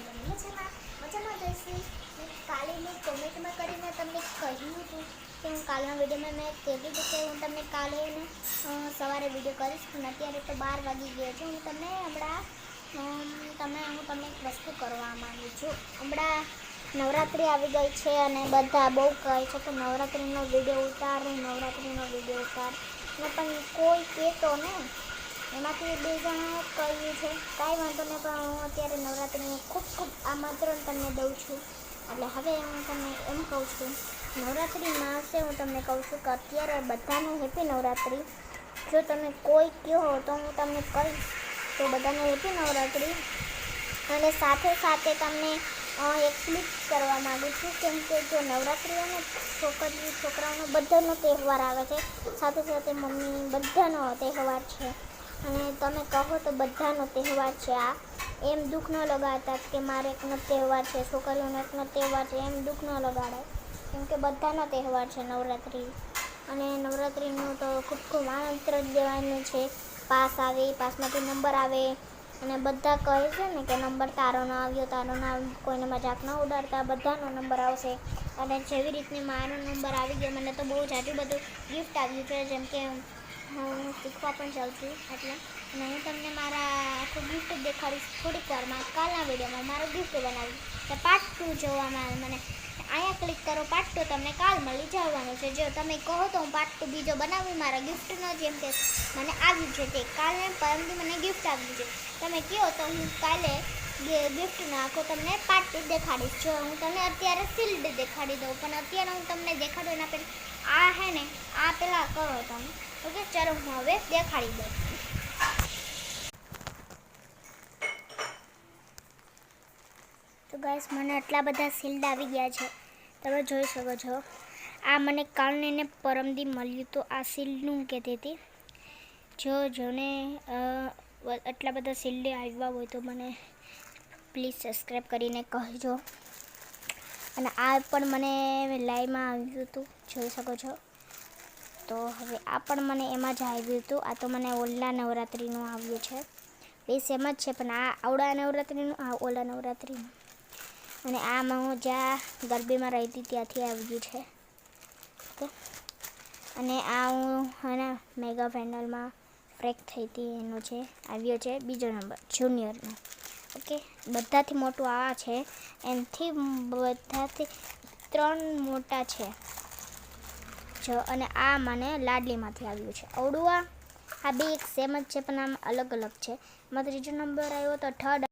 તમે મજામાં જઈશું. કાલે મેં કોમેન્ટમાં કરીને તમને કહ્યું હતું કે હું કાલના વિડીયોમાં મેં કહેતી હતી કે હું તમને કાલે સવારે વિડીયો કરીશ, પણ અત્યારે તો 12 વાગી ગયા છે. હું તમને એક વસ્તુ કરવા માંગુ છું. હમણાં નવરાત્રિ આવી ગઈ છે અને બધા બહુ કહે છે કે નવરાત્રિનો વિડીયો ઉતાર ને પણ કોઈ કહેતો ને એમાંથી 2 જણા કહ્યું છે. કાંઈ વાંધો નહીં, પણ હું અત્યારે નવરાત્રિનું ખૂબ આમંત્રણ તમને દઉં છું. એટલે હવે હું તમને એમ કહું છું, નવરાત્રિમાં હશે હું તમને કહું છું કે અત્યારે બધાને હેપી નવરાત્રિ. જો તમે કોઈ કહો તો હું તમને કહીશ તો બધાને હેપી નવરાત્રિ. અને સાથે તમને એક ક્લિપ કરવા માગું છું, કેમ કે જો નવરાત્રિ અને છોકરાઓનો બધાનો તહેવાર આવે છે, સાથે મમ્મી બધાનો તહેવાર છે. અને તમે કહો તો બધાનો તહેવાર છે આ. એમ દુઃખ ન લગાડતા કે મારે એકનો તહેવાર છે, છોકરીઓનો એકનો તહેવાર છે, એમ દુઃખ ન લગાડાય, કેમ કે બધાનો તહેવાર છે નવરાત્રિ. અને નવરાત્રિનું તો ખૂબ આમંત્રણ દેવાનું છે. પાસ આવે, પાસમાંથી નંબર આવે અને બધા કહે છે ને કે નંબર તારો ન આવ્યો, કોઈને મજાક ન ઉડાડતા, બધાનો નંબર આવશે. અને જેવી રીતની મારો નંબર આવી ગયો, મને તો બહુ જાજુ બધું ગિફ્ટ આવ્યું છે, જેમ કે હું શીખવા પણ જાઉં છું એટલે. અને હું તમને મારા આખું ગિફ્ટ દેખાડીશ થોડીક વારમાં. કાલના વિડીયોમાં મારું ગિફ્ટ બનાવ્યું તો પાર્ટ 2 જોવામાં મને અહીંયા ક્લિક કરો. પાર્ટ 2 તમને કાલ મળી જવાનું છે. જો તમે કહો તો હું પાર્ટ 2 બીજો બનાવું મારા ગિફ્ટનો, જેમ કે મને આવ્યું છે તે કાલે પરમથી મને ગિફ્ટ આવ્યું છે. તમે કહો તો હું કાલે ગિફ્ટનો આખો તમને પાર્ટ 2 દેખાડીશ. જો હું તમને અત્યારે શિલ્ડ દેખાડી દઉં, પણ અત્યારે હું તમને દેખાડું એના પહેલાં આ હે ને આ પહેલાં કરો તમે. ઓકે, ચાલો હું હવે દેખાડી દઉં. તો ગાઈસ, મને આટલા બધા શિલ્ડ આવી ગયા છે, તમે જોઈ શકો છો. આ મને કાલને ને પરમદી મળ્યું તો આ શિલ્ડનું કહેતી હતી. જોને આટલા બધા શિલ્ડ આવ્યા હોય તો મને પ્લીઝ સબસ્ક્રાઈબ કરીને કહેજો. અને આ પણ મને લાઈવમાં આવ્યું હતું, જોઈ શકો છો. તો હવે આ પણ મને એમાં જ આવ્યું હતું. આ તો મને ઓલા નવરાત્રિનું આવ્યું છે. બે સેમ જ છે, પણ આ આવડા નવરાત્રિનું, આ ઓલા નવરાત્રિનું. અને આમાં હું જ્યાં ગરબીમાં રહેતી ત્યાંથી આવ્યું છે. ઓકે, અને આ હું હે મેગા ફાઇનલમાં બ્રેક થઈ હતી એનો છે, આવ્યો છે બીજો નંબર જુનિયરનો. ઓકે, બધાથી મોટું આ છે, એનાથી બધાથી 3 મોટા છે. જો અને આ મને લાડલીમાંથી આવ્યું છે અવડું. આ બે એક સેમ જ છે, પણ આમ અલગ છે. એમાં ત્રીજો નંબર આવ્યો તો થર્ડ